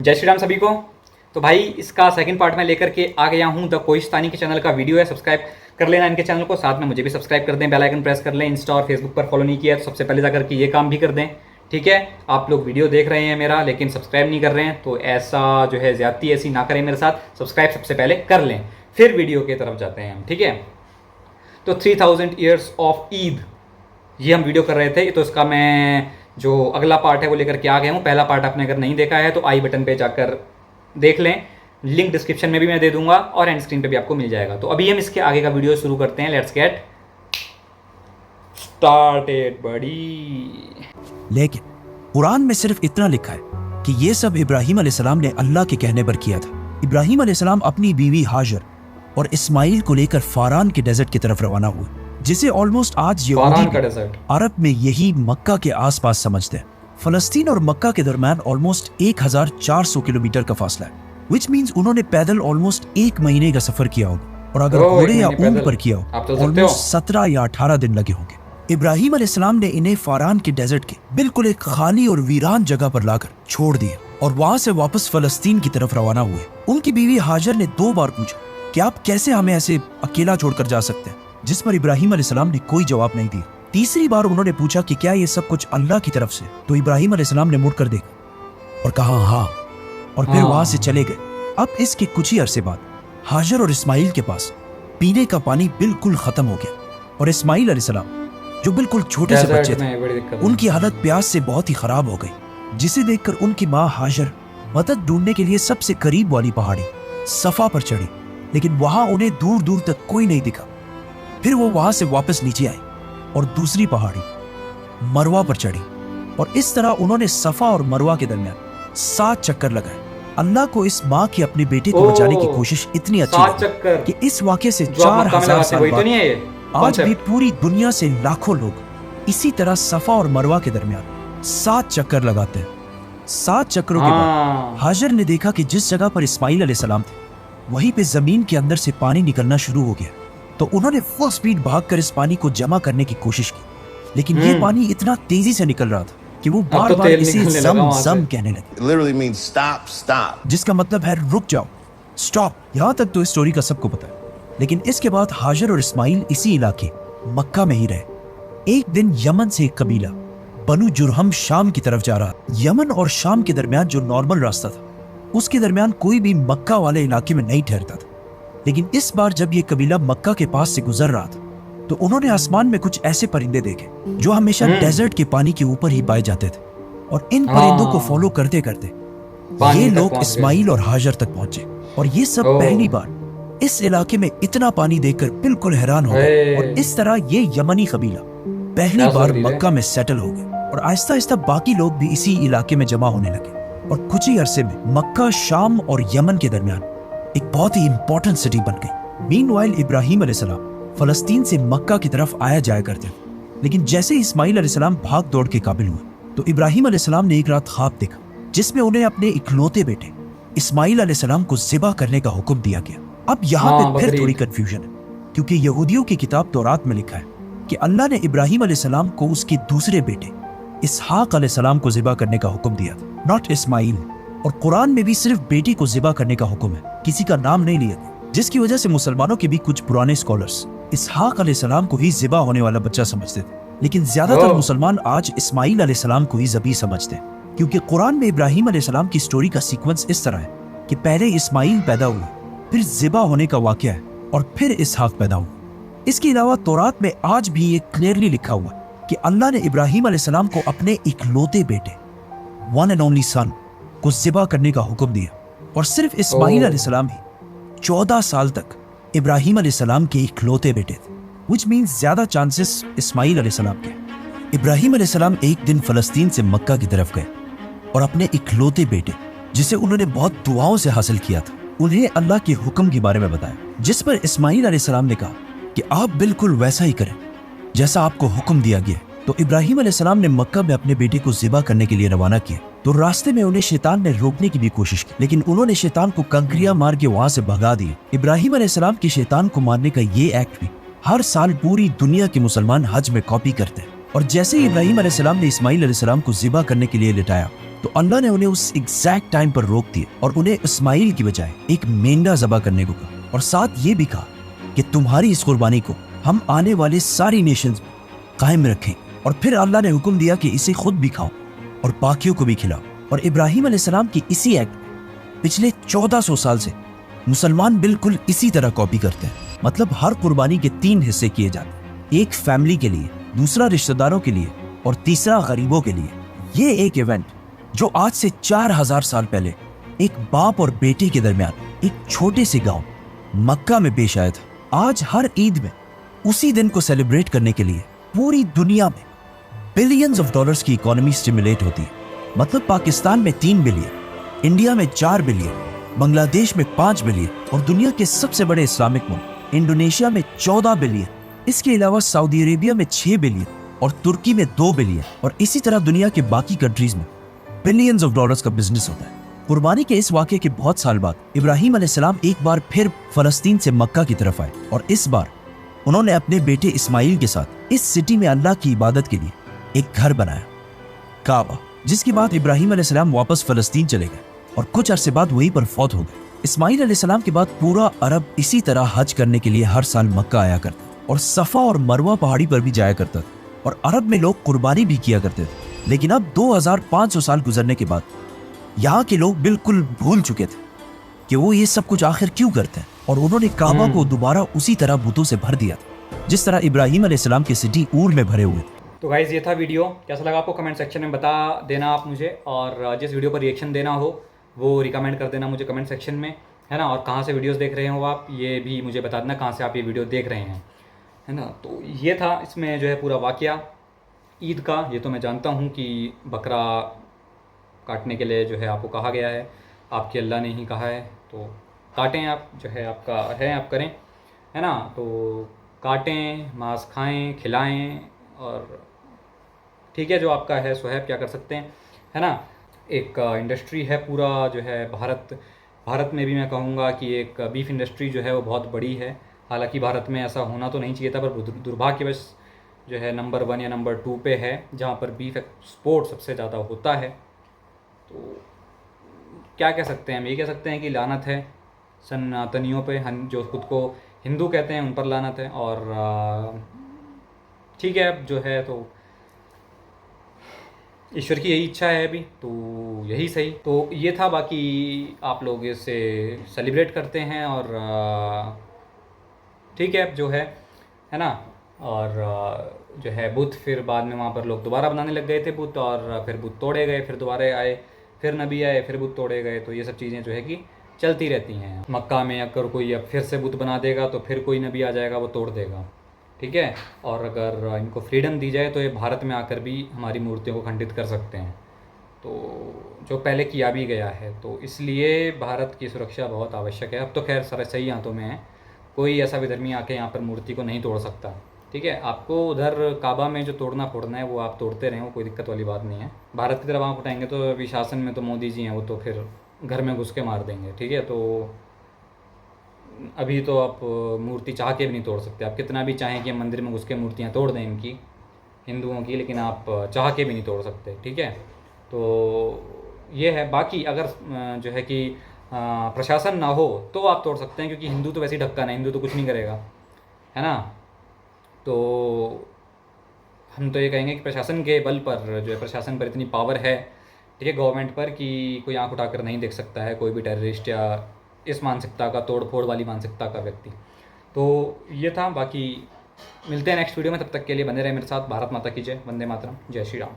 जय श्री राम सभी को। तो भाई इसका सेकंड पार्ट में लेकर के आ गया हूँ। द कोहिस्तानी के चैनल का वीडियो है, सब्सक्राइब कर लेना इनके चैनल को, साथ में मुझे भी सब्सक्राइब कर दें, बेल आइकन प्रेस कर लें। इंस्टा और फेसबुक पर फॉलो नहीं किया तो सबसे पहले जाकर के ये काम भी कर दें, ठीक है। आप लोग वीडियो देख रहे हैं मेरा लेकिन सब्सक्राइब नहीं कर रहे हैं, तो ऐसा जो है ज़्यादती ऐसी ना करें मेरे साथ। सब्सक्राइब सबसे पहले कर लें, फिर वीडियो की तरफ जाते हैं हम, ठीक है। तो 3000 ईयर्स ऑफ ईद ये हम वीडियो कर रहे थे, तो इसका मैं जो अगला पार्ट है वो लेकर के आ गया हूँ। पहला पार्ट आपने अगर नहीं देखा है तो आई बटन पे जाकर देख लें, लिंक डिस्क्रिप्शन में भी मैं दे दूंगा और एंड स्क्रीन पे भी आपको मिल जाएगा। तो अभी हम इसके आगे का वीडियो शुरू करते हैं। लेट्स गेट स्टार्टेड बड़ी। लेकिन कुरान में सिर्फ इतना लिखा है कि ये सब इब्राहिम अलैहिस्सलाम ने अल्लाह के कहने पर किया था। इब्राहिम अलैहिस्सलाम अपनी बीवी हाजर और इस्माइल को लेकर फारान के डेजर्ट की तरफ रवाना हुए, जिसे ऑलमोस्ट आज अरब में यही मक्का के आसपास समझते हैं। फलस्तीन और मक्का के दरमियान ऑलमोस्ट 1400 किलोमीटर का फासला है, विच मींस उन्होंने पैदल ऑलमोस्ट 1 महीने का सफर किया होगा, और अगर घोड़े या ऊंट पर किया हो ऑलमोस्ट 17 या 18 दिन लगे होंगे। इब्राहिम अलैहिस्सलाम ने इन्हें फारान के डेजर्ट के बिल्कुल एक खाली और वीरान जगह पर लाकर छोड़ दिया और वहां से वापस फलस्तीन की तरफ रवाना हुए। उनकी बीवी हाजर ने 2 बार पूछा कि आप कैसे हमें ऐसे अकेला छोड़कर जा सकते हैं, जिस पर इब्राहिम अलैहिस्सलाम ने कोई जवाब नहीं दिया। तीसरी बार उन्होंने पूछा कि क्या ये सब कुछ अल्लाह की तरफ से, तो इब्राहिम अलैहिस्सलाम ने मुड़कर देखा और कहा हाँ, और फिर वहां से चले गए। अब इसके कुछ ही अरसे बाद हाजर और इस्माइल के पास पीने का पानी बिल्कुल खत्म हो गया, और इस्माइल अलैहिस्सलाम जो बिल्कुल छोटे से बच्चे थे, उनकी हालत प्यास से बहुत ही खराब हो गई, जिसे देखकर उनकी माँ हाजर मदद ढूंढने के लिए सबसे करीब वाली पहाड़ी सफा पर चढ़ी, लेकिन वहां उन्हें दूर दूर तक कोई नहीं दिखा। फिर वो वहां से वापस नीचे आई और दूसरी पहाड़ी मरवा पर चढ़ी, और इस तरह उन्होंने सफा और मरवा के दरमियान 7 चक्कर लगाए। अल्लाह को इस माँ की अपने बेटे को बचाने की कोशिश इतनी अच्छी लगी कि इस वाक़े से 4000 साल बाद आज भी पूरी दुनिया से लाखों लोग इसी तरह सफा और मरवा के दरमियान 7 चक्कर लगाते हैं। 7 चक्करों के बाद हाजर ने देखा कि जिस जगह पर इस्माइल अलैहिस्सलाम थे वहीं पे जमीन के अंदर से पानी निकलना शुरू हो गया। तो उन्होंने फुल स्पीड भागकर इस पानी को जमा करने की कोशिश की, लेकिन ये पानी इतना तेजी से निकल रहा था कि वो बार बार इसे जम जम कहने लगे, जिसका मतलब है रुक जाओ, स्टॉप। यहाँ तक तो इस स्टोरी का सबको पता है, लेकिन इसके बाद हाजर और इस्माइल इसी इलाके मक्का में ही रहे। एक दिन यमन से एक कबीला बनु जुरहम शाम की तरफ जा रहा। यमन और शाम के दरमियान जो नॉर्मल रास्ता था, उसके दरमियान कोई भी मक्का वाले इलाके में नहीं ठहरता था। लेकिन इस बार जब ये कबीला मक्का के पास से गुजर रहा था, तो उन्होंने आसमान में कुछ ऐसे परिंदे देखे जो हमेशा डेजर्ट के पानी के ऊपर ही पाए जाते थे, और इन परिंदों को फॉलो करते करते ये लोग इस्माइल और हाजर तक पहुंचे, और ये सब पहली बार इस इलाके में इतना पानी देखकर बिल्कुल हैरान हो गए। और इस तरह ये यमनी कबीला पहली बार मक्का में सेटल हो गए, और आहिस्ता आहिस्ता बाकी लोग भी इसी इलाके में जमा होने लगे, और कुछ ही अरसे में मक्का, शाम और यमन के दरमियान एक बहुत ही इंपॉर्टेंट सिटी बन गई। मीनवाइल इब्राहिम अलैहिस्सलाम फलस्तीन से मक्का की तरफ आया जाया करते थे, लेकिन जैसे इस्माइल अलैहिस्सलाम भाग दौड़ के काबिल हुए, तो इब्राहिम अलैहिस्सलाम ने एक रात ख्वाब देखा जिसमें उन्हें अपने इकलौते बेटे इस्माइल अलैहिस्सलाम को ज़िबा करने का हुक्म दिया गया। अब यहाँ पे फिर थोड़ी कंफ्यूजन है, क्योंकि यहूदियों की किताब तौरात में लिखा है कि अल्लाह ने इब्राहिम अलैहिस्सलाम को उसके दूसरे बेटे इसहाक अलैहिस्सलाम को ज़िबा करने का हुक्म दिया था, नॉट इस्माइल। और कुरान में भी सिर्फ बेटी को ज़िबा करने का हुक्म है, किसी का नाम नहीं लिया गया, जिसकी वजह से मुसलमानों के भी कुछ पुराने स्कॉलर्स इसहाक अलैहिस्सलाम को ही ज़िबा होने वाला बच्चा समझते थे, लेकिन ज्यादातर मुसलमान आज इस्माइल अलैहिस्सलाम को ही ज़बी समझते हैं, क्योंकि कुरान में इब्राहिम अलैहिस्सलाम की स्टोरी का सीक्वेंस इस तरह है कि पहले इस्माइल पैदा हुआ, फिर ज़िबा होने का वाक़या है, और फिर इसहाक पैदा हुआ। इसके अलावा तौरात में आज भी ये क्लियरली लिखा हुआ है कि अल्लाह ने इब्राहिम अलैहिस्सलाम को अपने इकलौते बेटे वन एंड ओनली सन को ज़िबा करने का हुक्म दिया, और सिर्फ इस्माइल अलैहिस्सलाम ही 14 साल तक इब्राहिम अलैहिस्सलाम के इकलौते बेटे थे, व्हिच मींस ज्यादा चांसेस इस्माइल अलैहिस्सलाम के। इब्राहिम अलैहिस्सलाम एक दिन फलस्तीन से मक्का की तरफ गए और अपने इकलौते बेटे, जिसे उन्होंने बहुत दुआओं से हासिल किया था, उन्हें अल्लाह के हुक्म के बारे में बताया, जिस पर इस्माइल अलैहिस्सलाम ने कहा कि आप बिल्कुल वैसा ही करें जैसा आपको हुक्म दिया गया। तो इब्राहिम अलैहिस्सलाम ने मक्का में अपने बेटे को ज़िबा करने के लिए रवाना किया। तो रास्ते में उन्हें शैतान ने रोकने की भी कोशिश की, लेकिन उन्होंने शैतान को कंकरियां मार के वहां से भगा दिया। इब्राहिम अलैहिस्सलाम के शैतान को मारने का ये एक्ट भी हर साल पूरी दुनिया के मुसलमान हज में कॉपी करते हैं। और जैसे ही इब्राहिम अलैहिस्सलाम ने इस्माइल अलैहिस्सलाम को ज़िबा करने के लिए लिटाया तो अल्लाह ने उन्हें उस एग्जैक्ट टाइम पर रोक दिया और उन्हें इस्माइल की बजाय एक मेंढा ज़बा करने को कहा, और साथ ये भी कहा कि तुम्हारी इस कुर्बानी को हम आने वाले सारी नेशंस में कायम रखें। और फिर अल्लाह ने हुक्म दिया कि इसे खुद भी खाओ और बाकियों को भी खिलाओ। और इब्राहिम अलैहिस्सलाम की इसी एक्ट पिछले 1400 साल से मुसलमान बिल्कुल इसी तरह कॉपी करते हैं। मतलब हर कुर्बानी के 3 हिस्से किए जाते हैं, एक फैमिली के लिए, दूसरा रिश्तेदारों के लिए और तीसरा गरीबों के लिए। ये एक इवेंट जो आज से 4000 साल पहले एक बाप और बेटे के दरमियान एक छोटे से गांव मक्का में पेश आया था। आज हर ईद में उसी दिन को सेलिब्रेट करने के लिए पूरी दुनिया में बिलियंस ऑफ डॉलर्स की इकोनॉमी स्टिमुलेट होती है। मतलब पाकिस्तान में 3 बिलियन, इंडिया में 4 बिलियन, बांग्लादेश में 5 बिलियन और दुनिया के सबसे बड़े इस्लामिक मुल्क इंडोनेशिया में 14 बिलियन। इसके अलावा सऊदी अरेबिया में 6 बिलियन और तुर्की में 2 बिलियन और इसी तरह दुनिया के बाकी कंट्रीज में बिलियंस ऑफ डॉलर्स का बिजनेस होता है। कुर्बानी के इस वाक़े के बहुत साल बाद इब्राहिम अलैहिस्सलाम एक बार फिर फलस्तीन से मक्का की तरफ आए और इस बार उन्होंने अपने बेटे इस्माइल के साथ इस सिटी में अल्लाह की इबादत के लिए एक घर बनाया, काबा, जिसके बाद इब्राहिम अलैहिस्सलाम वापस फलस्तीन चले गए और कुछ अरसे बाद वहीं पर फौत हो गए। इस्माइल अलैहिस्सलाम के बाद पूरा अरब इसी तरह हज करने के लिए हर साल मक्का आया करता और सफ़ा और मरवा पहाड़ी पर भी जाया करता था और अरब में लोग कुर्बानी भी किया करते थे। लेकिन अब 2500 साल गुजरने के बाद यहाँ के लोग बिल्कुल भूल चुके थे कि वो ये सब कुछ आखिर क्यों करते हैं और उन्होंने काबा को दोबारा उसी तरह बुतों से भर दिया था जिस तरह इब्राहिम अलैहिस्सलाम की सिटी ऊर में भरे हुए थे। तो गाइज़ ये था वीडियो, कैसा लगा आपको कमेंट सेक्शन में बता देना आप मुझे, और जिस वीडियो पर रिएक्शन देना हो वो रिकमेंड कर देना मुझे कमेंट सेक्शन में, है ना। और कहाँ से वीडियोस देख रहे हो आप ये भी मुझे बता देना, कहाँ से आप ये वीडियो देख रहे हैं, है ना। तो ये था इसमें जो है पूरा वाक़या ईद का। ये तो मैं जानता हूँ कि बकरा काटने के लिए जो है आपको कहा गया है, आपके अल्लाह ने ही कहा है, तो काटें आप, जो है आपका है आप करें, है ना। तो काटें, मांस खाएं, खिलाएं, और ठीक है जो आपका है सो है, क्या कर सकते हैं, है ना। एक इंडस्ट्री है पूरा जो है भारत में भी मैं कहूँगा कि एक बीफ इंडस्ट्री जो है वो बहुत बड़ी है। हालांकि भारत में ऐसा होना तो नहीं चाहिए था, पर दुर्भाग्यवश जो है नंबर 1 या नंबर 2 पे है जहाँ पर बीफ एक्सपोर्ट सबसे ज़्यादा होता है। तो क्या कह सकते हैं, हम ये कह सकते हैं कि लानत है सनातनियों पे, हम जो खुद को हिंदू कहते हैं उन पर लानत है। और ठीक है अब जो है तो ईश्वर की यही इच्छा है अभी, तो यही सही। तो ये था, बाकी आप लोग इसे सेलिब्रेट करते हैं और ठीक है जो है ना। और जो है बुत फिर बाद में वहाँ पर लोग दोबारा बनाने लग गए थे बुत, और फिर बुत तोड़े गए, फिर दोबारा आए, फिर नबी आए, फिर बुत तोड़े गए। तो ये सब चीज़ें जो है कि चलती रहती हैं। मक्का में अगर कोई अब फिर से बुत बना देगा तो फिर कोई नबी आ जाएगा वो तोड़ देगा, ठीक है। और अगर इनको फ्रीडम दी जाए तो ये भारत में आकर भी हमारी मूर्तियों को खंडित कर सकते हैं, तो जो पहले किया भी गया है। तो इसलिए भारत की सुरक्षा बहुत आवश्यक है। अब तो खैर सारे सही हाथों में है, कोई ऐसा विधर्मी आके यहाँ पर मूर्ति को नहीं तोड़ सकता, ठीक है। आपको उधर काबा में जो तोड़ना फोड़ना है वो आप तोड़ते रहें, वो कोई दिक्कत वाली बात नहीं है। भारत की तरफ आँख उठाएंगे तो अभी शासन में तो मोदी जी हैं, वो तो फिर घर में घुस के मार देंगे, ठीक है। तो अभी तो आप मूर्ति चाह के भी नहीं तोड़ सकते, आप कितना भी चाहें कि हम मंदिर में घुस के मूर्तियाँ तोड़ दें इनकी, हिंदुओं की, लेकिन आप चाह के भी नहीं तोड़ सकते, ठीक है। तो ये है। बाकी अगर जो है कि प्रशासन ना हो तो आप तोड़ सकते हैं, क्योंकि हिंदू तो वैसे ही ढक्कन है, हिंदू तो कुछ नहीं करेगा, है ना। तो हम तो ये कहेंगे कि प्रशासन के बल पर जो है, प्रशासन पर इतनी पावर है, ठीक है, गवर्नमेंट पर, कि कोई आंख उठाकर नहीं देख सकता है कोई भी टेररिस्ट या इस मानसिकता का, तोड़ फोड़ वाली मानसिकता का व्यक्ति। तो ये था। बाकी मिलते हैं नेक्स्ट वीडियो में, तब तक के लिए बने रहे मेरे साथ। भारत माता की जय, वंदे मातरम, जय श्री राम।